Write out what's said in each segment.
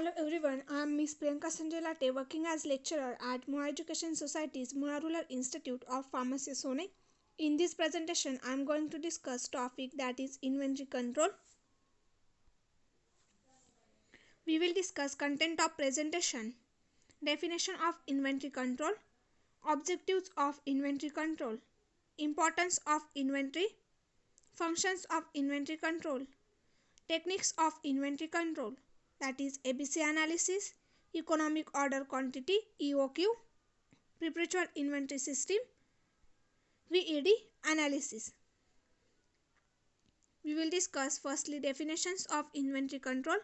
Hello everyone, I am Miss Priyanka Sanjay Latte, working as lecturer at Moa Education Society's Moa Rural Institute of Pharmacy, Sone. In this presentation, I am going to discuss topic that is inventory control. We will discuss content of presentation, definition of inventory control, objectives of inventory control, importance of inventory, functions of inventory control, techniques of inventory control, that is ABC analysis, economic order quantity EOQ, perpetual inventory system, VED analysis. We will discuss firstly definitions of inventory control.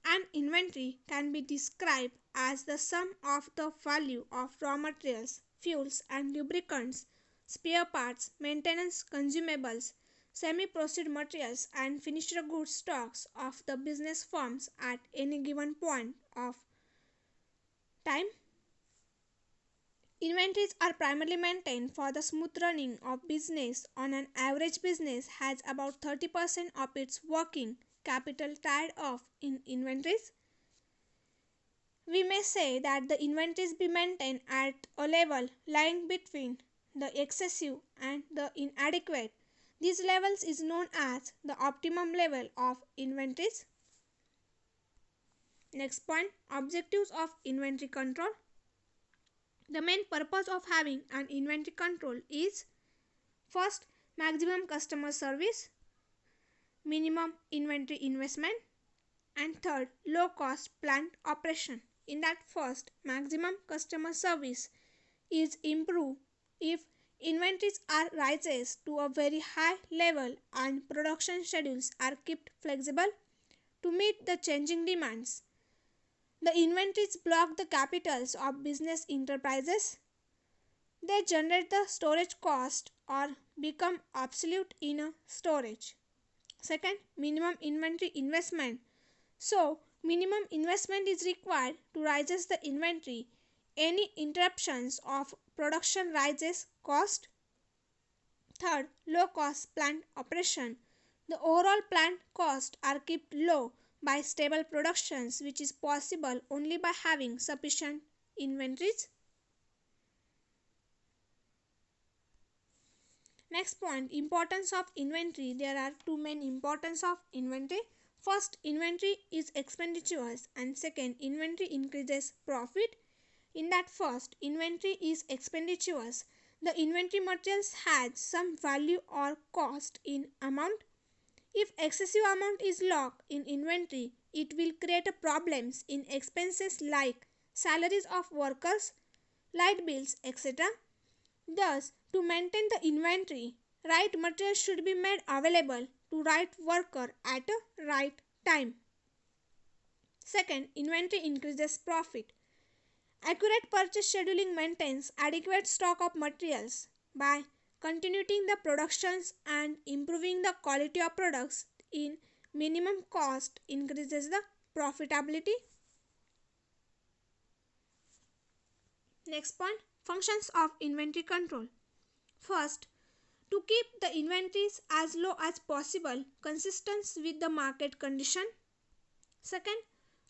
An inventory can be described as the sum of the value of raw materials, fuels and lubricants, spare parts, maintenance consumables, semi-processed materials and finished goods stocks of the business firms at any given point of time. Inventories are primarily maintained for the smooth running of business. On an average, business has about 30% of its working capital tied up in inventories. We may say that the inventories be maintained at a level lying between the excessive and the inadequate. These levels is known as the optimum level of inventories. Next point, objectives of inventory control. The main purpose of having an inventory control is first, maximum customer service, minimum inventory investment, and third, low cost plant operation. In that first, maximum customer service is improved if inventories are rises to a very high level and production schedules are kept flexible to meet the changing demands. The inventories block the capitals of business enterprises. They generate the storage cost or become obsolete in a storage. Second, minimum inventory investment. So, minimum investment is required to raise the inventory. Any interruptions of production raises cost. Third, low cost plant operation. The overall plant costs are kept low by stable productions, which is possible only by having sufficient inventories. Next point, importance of inventory. There are two main importance of inventory. First, inventory is expenditures, and second, inventory increases profit. In that first, inventory is expenditures. The inventory materials has some value or cost in amount. If excessive amount is locked in inventory, it will create problems in expenses like salaries of workers, light bills, etc. Thus, to maintain the inventory, right materials should be made available to right worker at a right time. Second, inventory increases profit. Accurate purchase scheduling maintains adequate stock of materials. By continuing the productions and improving the quality of products in minimum cost increases the profitability. Next point, functions of inventory control. First, to keep the inventories as low as possible, consistent with the market condition. Second,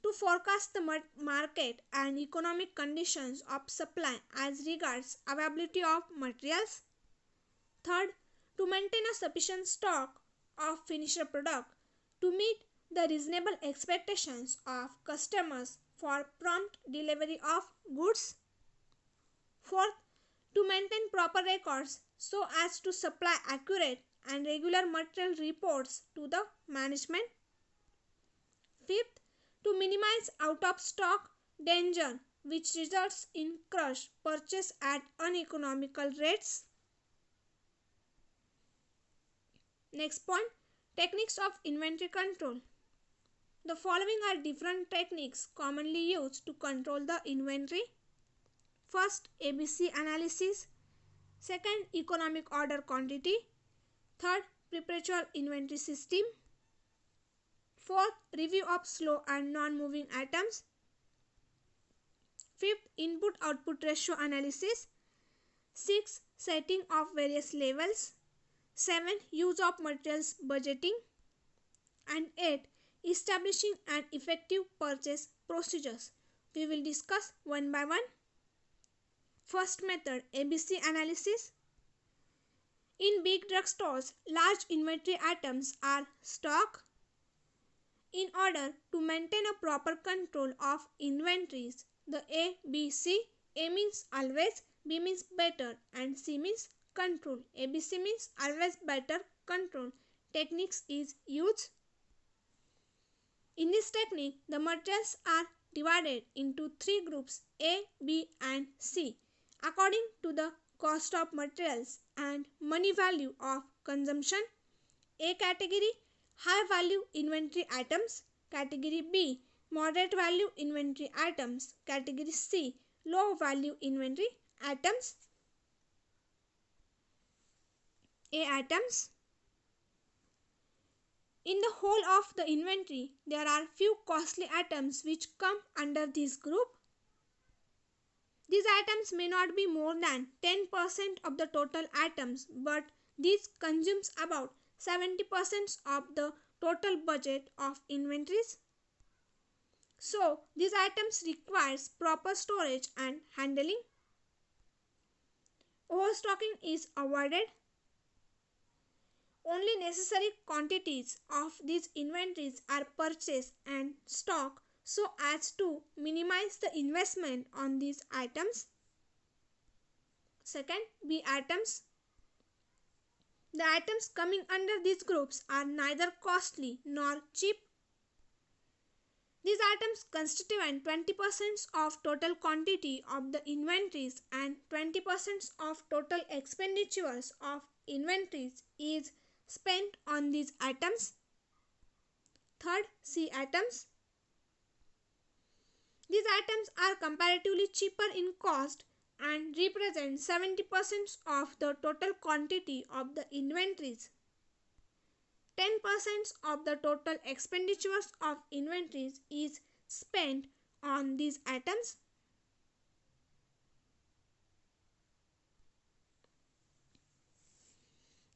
to forecast the market and economic conditions of supply as regards availability of materials. Third, to maintain a sufficient stock of finished product to meet the reasonable expectations of customers for prompt delivery of goods. Fourth, to maintain proper records so as to supply accurate and regular material reports to the management. Fifth, to minimize out of stock danger which results in crush purchase at uneconomical rates. Next point, techniques of inventory control. The following are different techniques commonly used to control the inventory. First, ABC analysis. Second, economic order quantity. Third, perpetual inventory system. Fourth, review of slow and non-moving items. Fifth, input-output ratio analysis. 6. Setting of various levels. 7. Use of materials budgeting. And 8. establishing an effective purchase procedures. We will discuss one by one. First method, ABC analysis. In big drugstores, large inventory items are stocked. In order to maintain a proper control of inventories, the A, B, C, A means always, B means better, and C means control. ABC means always, better, control. Techniques is used. In this technique, the materials are divided into three groups A, B, and C according to the cost of materials and money value of consumption. A category, high value inventory items. Category B, moderate value inventory items. Category C, low value inventory items. A items. In the whole of the inventory, there are few costly items which come under this group. These items may not be more than 10% of the total items, but this consumes about 70% of the total budget of inventories. So, these items requires proper storage and handling. Overstocking is avoided. Only necessary quantities of these inventories are purchased and stocked so as to minimize the investment on these items. Second, B items. The items coming under these groups are neither costly nor cheap. These items constitute 20% of total quantity of the inventories and 20% of total expenditures of inventories is spent on these items. Third, C items. These items are comparatively cheaper in cost and represent 70% of the total quantity of the inventories. 10% of the total expenditures of inventories is spent on these items.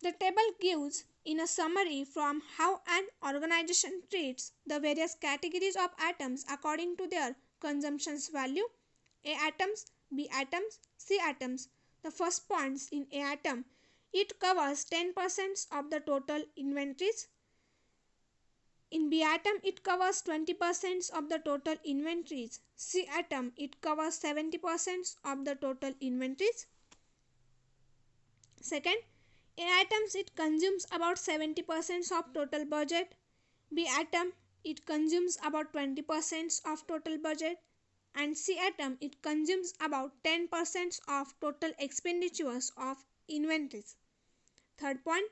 The table gives in a summary from how an organization treats the various categories of items according to their consumption's value. A items, B items, C items. The first points in A item, it covers 10% of the total inventories. In B item, it covers 20% of the total inventories. C item, it covers 70% of the total inventories. Second, A items, it consumes about 70% of total budget. B item, it consumes about 20% of total budget. And C item, it consumes about 10% of total expenditures of inventories. Third point,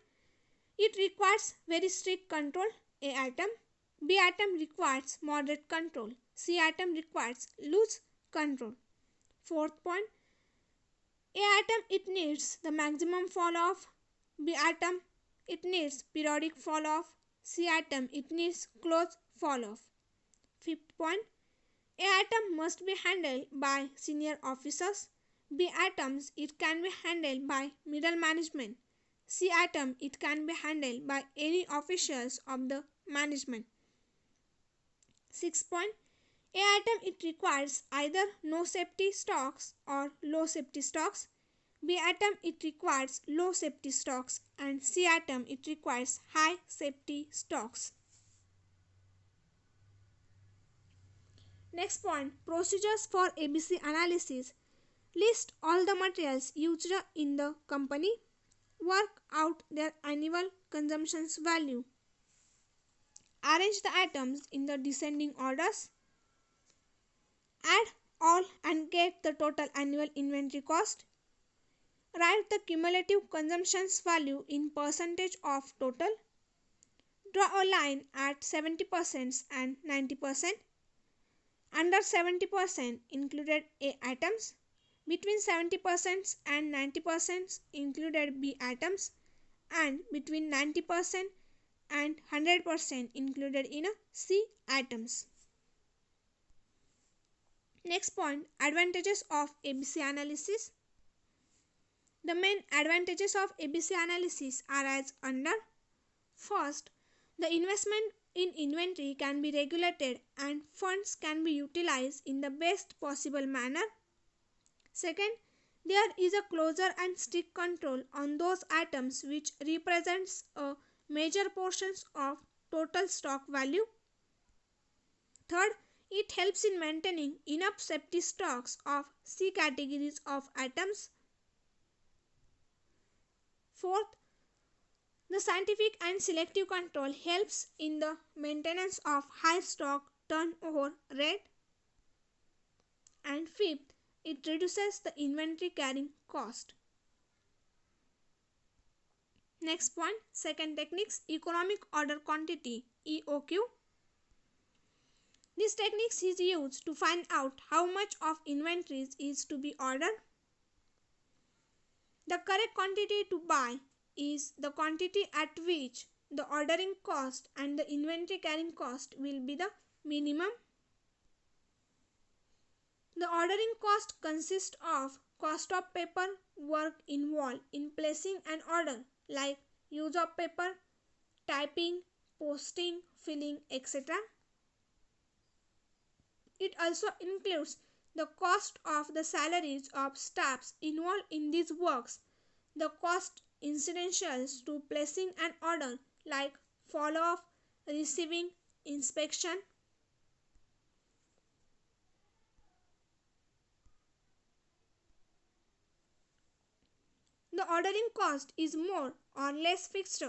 it requires very strict control. A item. B item requires moderate control. C item requires loose control. Fourth point, A item, it needs the maximum fall off. B item, it needs periodic fall off. C item, it needs close fall off. Fifth point, A item must be handled by senior officers. B items, it can be handled by middle management. C item, it can be handled by any officials of the management. Sixth point, A item, it requires either no safety stocks or low safety stocks. B item, it requires low safety stocks, and C item, it requires high safety stocks. Next point, procedures for ABC analysis. List all the materials used in the company. Work out their annual consumption's value. Arrange the items in the descending orders. Add all and get the total annual inventory cost. Write the cumulative consumption's value in percentage of total. Draw a line at 70% and 90%. Under 70% included A items. Between 70% and 90% included B items. And between 90% and 100% included in a C items. Next point, advantages of ABC analysis. The main advantages of ABC analysis are as under. First, the investment in inventory can be regulated and funds can be utilized in the best possible manner. Second, there is a closer and strict control on those items which represents a major portions of total stock value. Third, it helps in maintaining enough safety stocks of C categories of items. Fourth, the scientific and selective control helps in the maintenance of high stock turnover rate. And fifth, it reduces the inventory carrying cost. Next point, second techniques, economic order quantity EOQ. This technique is used to find out how much of inventories is to be ordered. The correct quantity to buy is the quantity at which the ordering cost and the inventory carrying cost will be the minimum. The ordering cost consists of cost of paper work involved in placing an order like use of paper, typing, posting, filling, etc. It also includes the cost of the salaries of staffs involved in these works, the cost incidentals to placing an order like follow-up, receiving, inspection. The ordering cost is more or less fixed.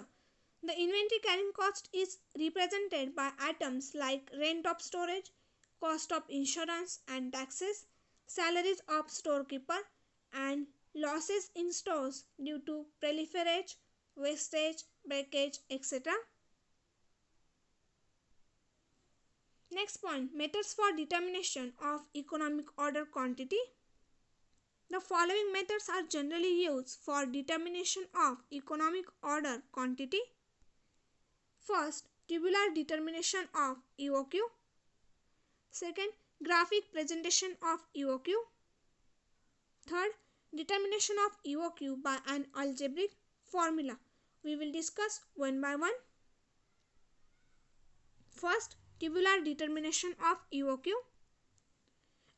The inventory carrying cost is represented by items like rent of storage, cost of insurance and taxes, salaries of storekeeper, and losses in stores due to proliferage, wastage, breakage, etc. Next point, methods for determination of economic order quantity. The following methods are generally used for determination of economic order quantity. First, tubular determination of EOQ. Second, graphic presentation of EOQ. Third, determination of EOQ by an algebraic formula. We will discuss one by one. First, tubular determination of EOQ.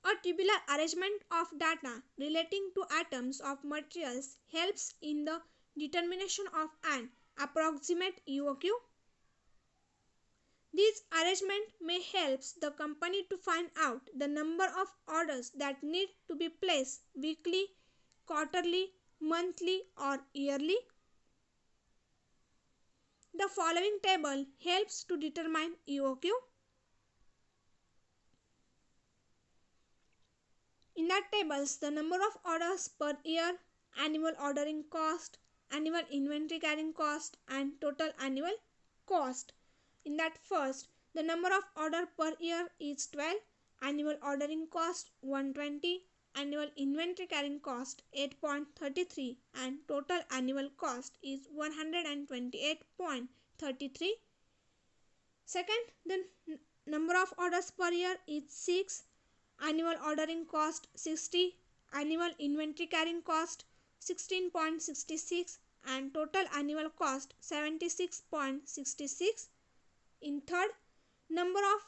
A tubular arrangement of data relating to atoms of materials helps in the determination of an approximate EOQ. This arrangement may help the company to find out the number of orders that need to be placed weekly, quarterly, monthly or yearly. The following table helps to determine EOQ. In that tables, the number of orders per year, annual ordering cost, annual inventory carrying cost and total annual cost. In that first, the number of order per year is 12, annual ordering cost 120, annual inventory carrying cost 8.33 and total annual cost is 128.33. Second, the number of orders per year is 6, annual ordering cost 60, annual inventory carrying cost 16.66 and total annual cost 76.66. In third, number of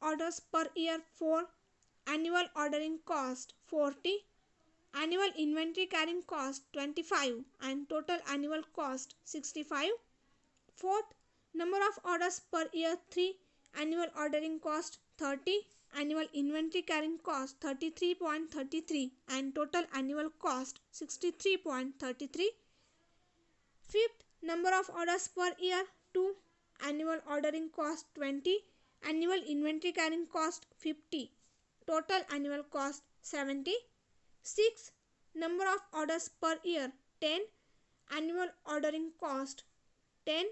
orders per year 4, annual ordering cost 40, annual inventory carrying cost 25 and total annual cost 65. Fourth, number of orders per year 3, annual ordering cost 30, annual inventory carrying cost 33.33 and total annual cost 63.33. Fifth, number of orders per year 2, annual ordering cost 20, annual inventory carrying cost 50, total annual cost 70. Sixth, number of orders per year 10, annual ordering cost 10,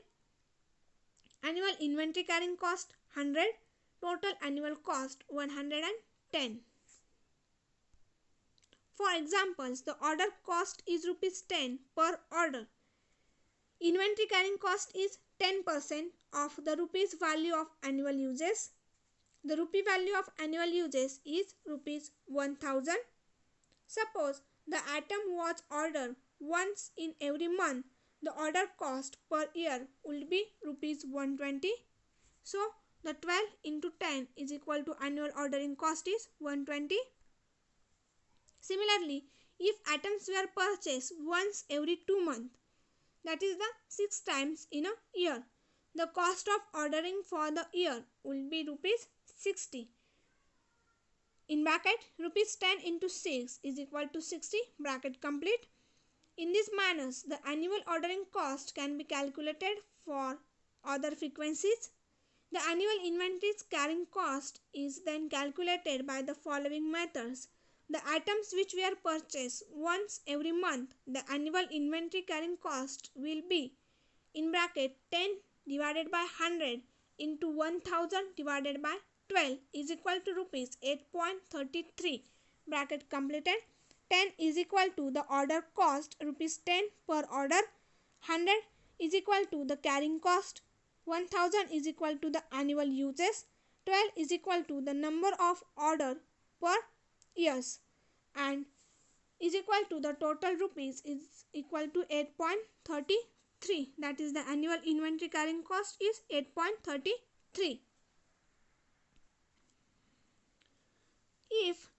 annual inventory carrying cost 100, total annual cost 110. For examples, the order cost is rupees 10 per order. Inventory carrying cost is 10% of the rupees value of annual uses. The rupee value of annual uses is rupees 1000. Suppose the item was ordered once in every month. The order cost per year would be rupees 120. So the 12 into 10 is equal to annual ordering cost is 120. Similarly, if items were purchased once every 2 months, that is the 6 times in a year, the cost of ordering for the year will be rupees 60. In bracket, rupees 10 into 6 is equal to 60, bracket complete. In this manner, the annual ordering cost can be calculated for other frequencies. The annual inventory's carrying cost is then calculated by the following methods. The items which were purchased once every month, the annual inventory carrying cost will be in bracket 10 divided by 100 into 1000 divided by 12 is equal to rupees 8.33, bracket completed. 10 is equal to the order cost rupees 10 per order, 100 is equal to the carrying cost, 1000 is equal to the annual uses, 12 is equal to the number of order per years, and is equal to the total rupees is equal to 8.33. That is the annual inventory carrying cost is 8.33. If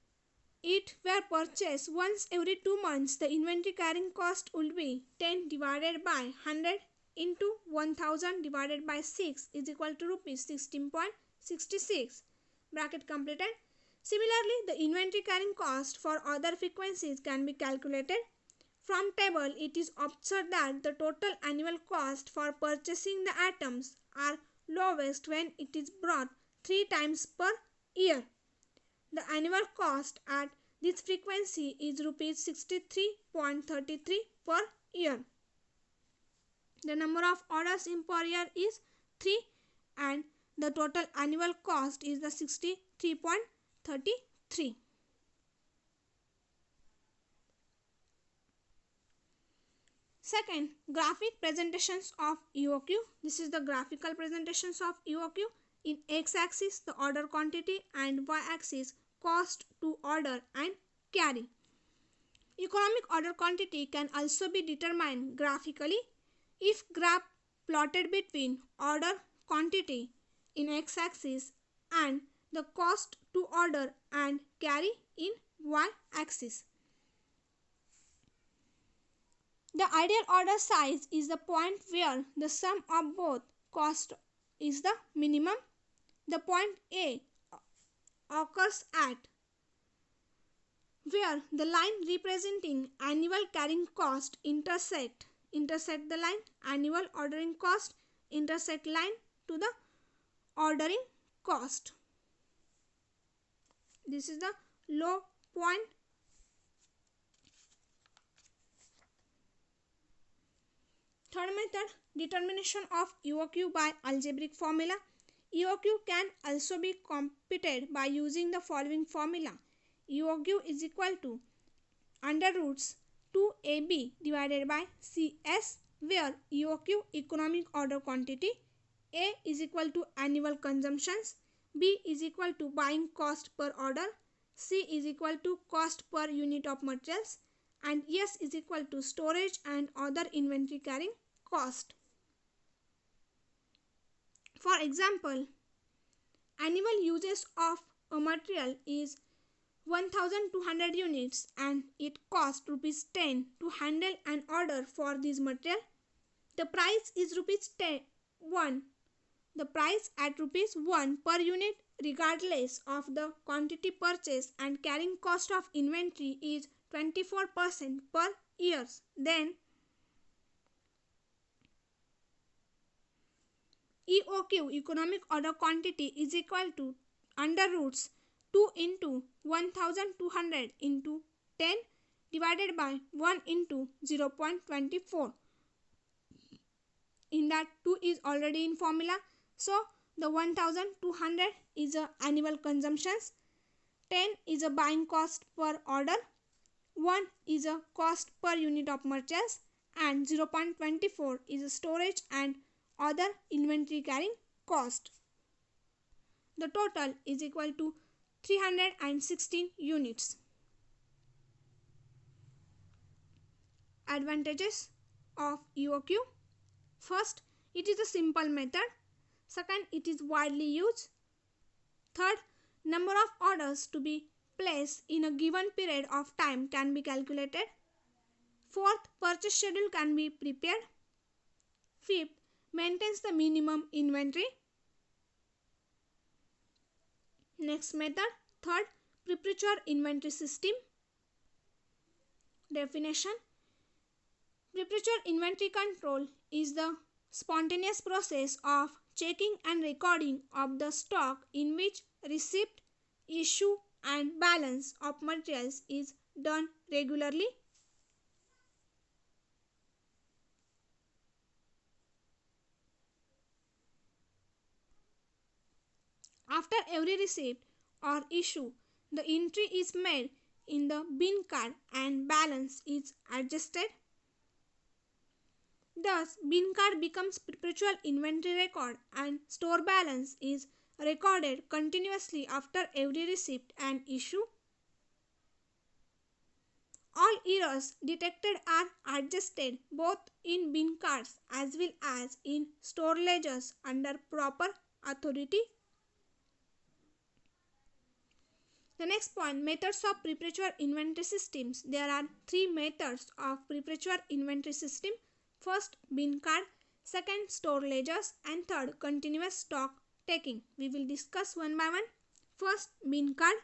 it were purchased once every 2 months, the inventory carrying cost would be 10 divided by 100 into 1000 divided by 6 is equal to rupees 16.66, bracket completed. Similarly, the inventory carrying cost for other frequencies can be calculated. From table, it is observed that the total annual cost for purchasing the items are lowest when it is brought 3 times per year. The annual cost at this frequency is rupees 63.33 per year. The number of orders in per year is 3 and the total annual cost is the 63.33. Second, graphic presentations of EOQ. This is the graphical presentations of EOQ. In x-axis, the order quantity, and y-axis, cost to order and carry. Economic order quantity can also be determined graphically if graph plotted between order quantity in x-axis and the cost to order and carry in y-axis. The ideal order size is the point where the sum of both cost is the minimum. The point A occurs at where the line representing annual carrying cost intersect the line annual ordering cost intersect line to the ordering cost. This is the low point. Third method, determination of EOQ by algebraic formula. EOQ can also be computed by using the following formula. EOQ is equal to under roots 2AB divided by CS, where EOQ economic order quantity, A is equal to annual consumptions, B is equal to buying cost per order, C is equal to cost per unit of materials, and S is equal to storage and other inventory carrying cost. For example, annual uses of a material is 1200 units and it costs rupees 10 to handle an order for this material. The price is rupees 1. The price at rupees 1 per unit regardless of the quantity purchased and carrying cost of inventory is 24% per year. Then EOQ economic order quantity is equal to under roots 2 into 1200 into 10 divided by 1 into 0.24. In that 2 is already in formula. So the 1200 is a annual consumptions, 10 is a buying cost per order, 1 is a cost per unit of materials, and 0.24 is a storage and other inventory carrying cost. The total is equal to 316 units. Advantages of EOQ. First, it is a simple method. Second, it is widely used. Third, number of orders to be placed in a given period of time can be calculated. Fourth, purchase schedule can be prepared. Fifth, maintains the minimum inventory. Next method, third, perpetual inventory system. Definition: perpetual inventory control is the spontaneous process of checking and recording of the stock in which receipt, issue and balance of materials is done regularly. After every receipt or issue, the entry is made in the bin card and balance is adjusted. Thus, bin card becomes perpetual inventory record and store balance is recorded continuously after every receipt and issue. All errors detected are adjusted both in bin cards as well as in store ledgers under proper authority. The next point, methods of perpetual inventory systems. There are three methods of perpetual inventory system. First, bin card. Second, store ledgers. And third, continuous stock taking. We will discuss one by one. First, bin card.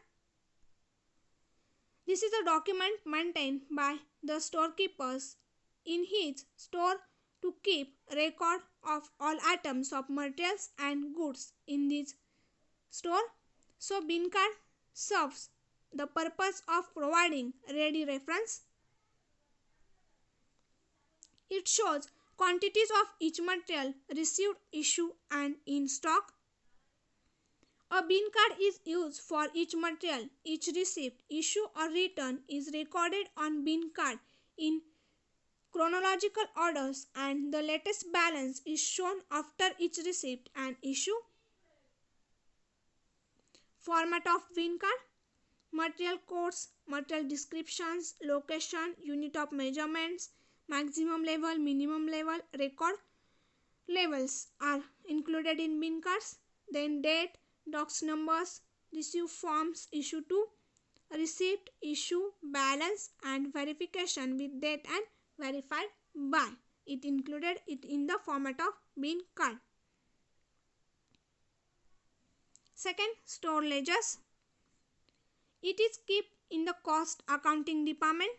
This is a document maintained by the storekeepers in his store to keep record of all items of materials and goods in this store. So, bin card serves the purpose of providing ready reference. It shows quantities of each material received, issued and in stock. A bin card is used for each material. Each receipt, issue or return is recorded on bin card in chronological orders and the latest balance is shown after each receipt and issue. Format of bin card: material codes, material descriptions, location, unit of measurements, maximum level, minimum level, record levels are included in bin cards. Then date, docs numbers, receive forms, issue to, receipt, issue, balance and verification with date and verified by. It included it in the format of bin card. Second, store ledgers. It is kept in the cost accounting department.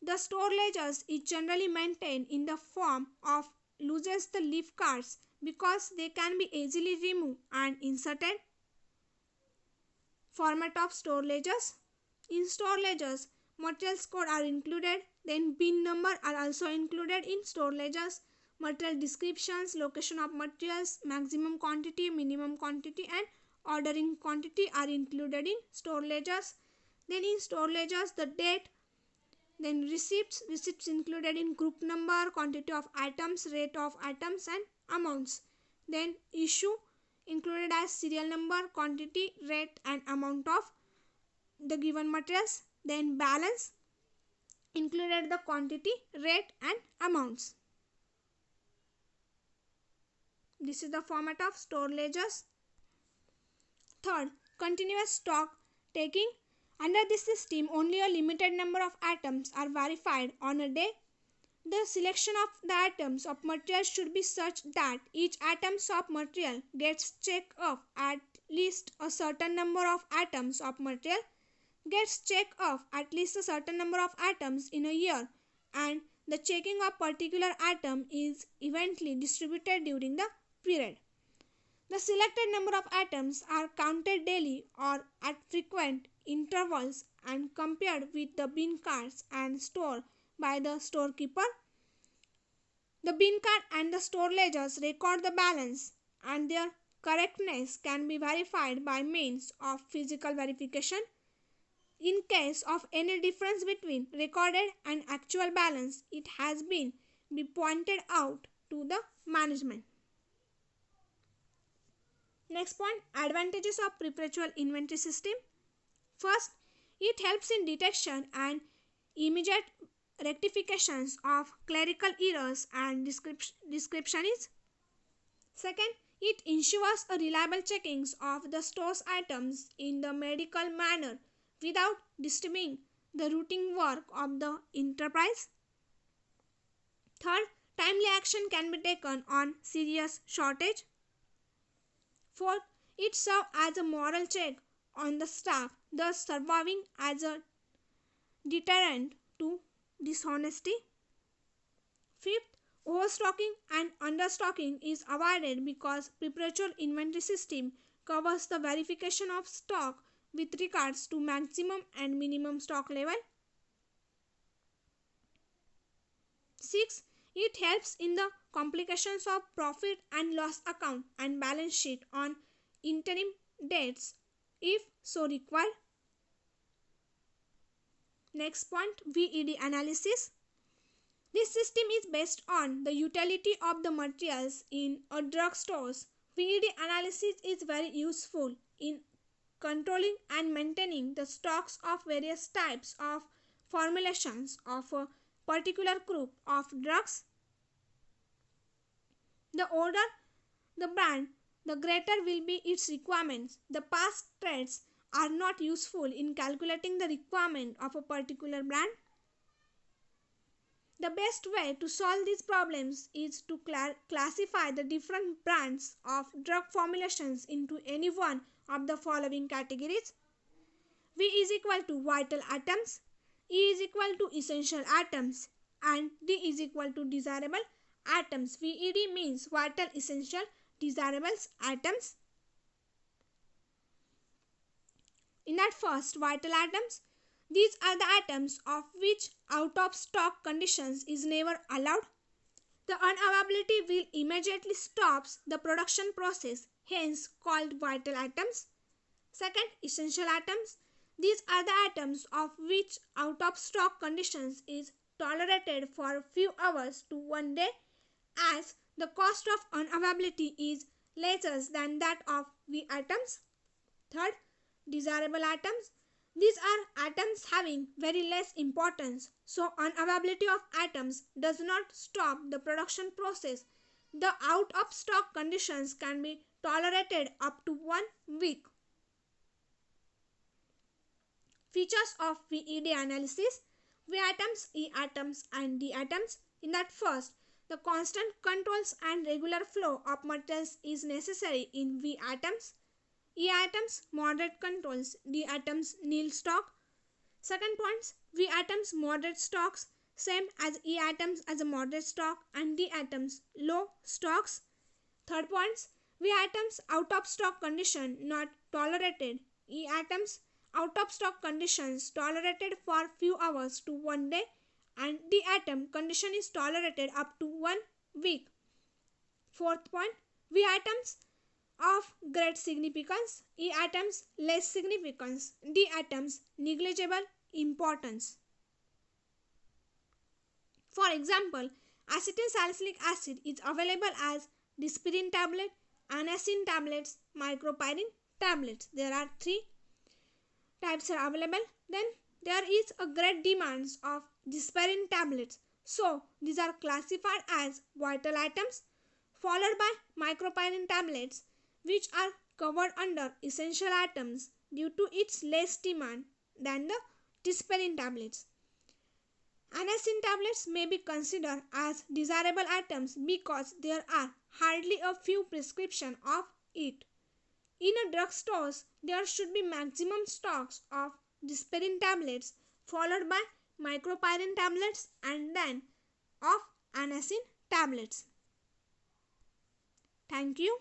The store ledgers is generally maintained in the form of loses the leaf cards because they can be easily removed and inserted. Format of store ledgers. In store ledgers, materials code are included, then bin number are also included in store ledgers. Material descriptions, location of materials, maximum quantity, minimum quantity and ordering quantity are included in store ledgers. Then in store ledgers, the date, then receipts included in group number, quantity of items, rate of items and amounts. Then issue included as serial number, quantity, rate and amount of the given materials. Then balance included the quantity, rate and amounts. This is the format of store ledgers. Third, continuous stock taking. Under this system, only a limited number of items are verified on a day. The selection of the items of material should be such that each item of material gets checked off. At least a certain number of items of material gets checked off at least a certain number of items in a year, and the checking of particular item is evenly distributed during the period. The selected number of items are counted daily or at frequent intervals and compared with the bin cards and stored by the storekeeper. The bin card and the store ledgers record the balance and their correctness can be verified by means of physical verification. In case of any difference between recorded and actual balance, it has been pointed out to the management. Next point, advantages of perpetual inventory system. First, it helps in detection and immediate rectifications of clerical errors and descriptions. Second, It ensures a reliable checking of the store's items in the medical manner without disturbing the routine work of the enterprise. Third, timely action can be taken on serious shortage. Fourth, it serves as a moral check on the staff, thus serving as a deterrent to dishonesty. Fifth, overstocking and understocking is avoided because perpetual inventory system covers the verification of stock with regards to maximum and minimum stock level. 6. It helps in the complications of profit and loss account and balance sheet on interim dates if so required. Next point, VED analysis. This system is based on the utility of the materials in a drugstores. VED analysis is very useful in controlling and maintaining the stocks of various types of formulations of a particular group of drugs. The older the brand, the greater will be its requirements. The past trends are not useful in calculating the requirement of a particular brand. The best way to solve these problems is to classify the different brands of drug formulations into any one of the following categories. V is equal to vital atoms, E is equal to essential atoms, and D is equal to desirable atoms. VED means vital, essential, desirable atoms. In that first, vital atoms, these are the atoms of which out of stock conditions is never allowed. The unavailability will immediately stops the production process, hence called vital atoms. Second, essential atoms. These are the atoms of which out of stock conditions is tolerated for a few hours to 1 day, as the cost of unavailability is lesser than that of V atoms. Third, desirable atoms. These are atoms having very less importance, so unavailability of atoms does not stop the production process. The out of stock conditions can be tolerated up to 1 week. Features of VED analysis: V atoms, E atoms, and D atoms. In that first, the constant controls and regular flow of materials is necessary in V atoms. E atoms, moderate controls. D atoms, nil stock. Second points, V atoms, moderate stocks, same as E atoms as a moderate stock, and D atoms, low stocks. Third points, V atoms, out of stock condition not tolerated. E atoms, out of stock conditions tolerated for few hours to 1 day, and D atom condition is tolerated up to 1 week. Fourth point, V atoms of great significance, E atoms less significance, D atoms negligible importance. For example, acetylsalicylic acid is available as dispirin tablet, anacin tablets, mycopyrin tablets. There are 3 types are available. Then there is a great demand of dispirin tablets. So these are classified as vital atoms, followed by mycopyrin tablets, which are covered under essential atoms due to its less demand than the dispirin tablets. Anacin tablets may be considered as desirable atoms because there are hardly a few prescriptions of it. In a drugstores, there should be maximum stocks of dispirin tablets, followed by mycopyrin tablets, and then of anacin tablets. Thank you.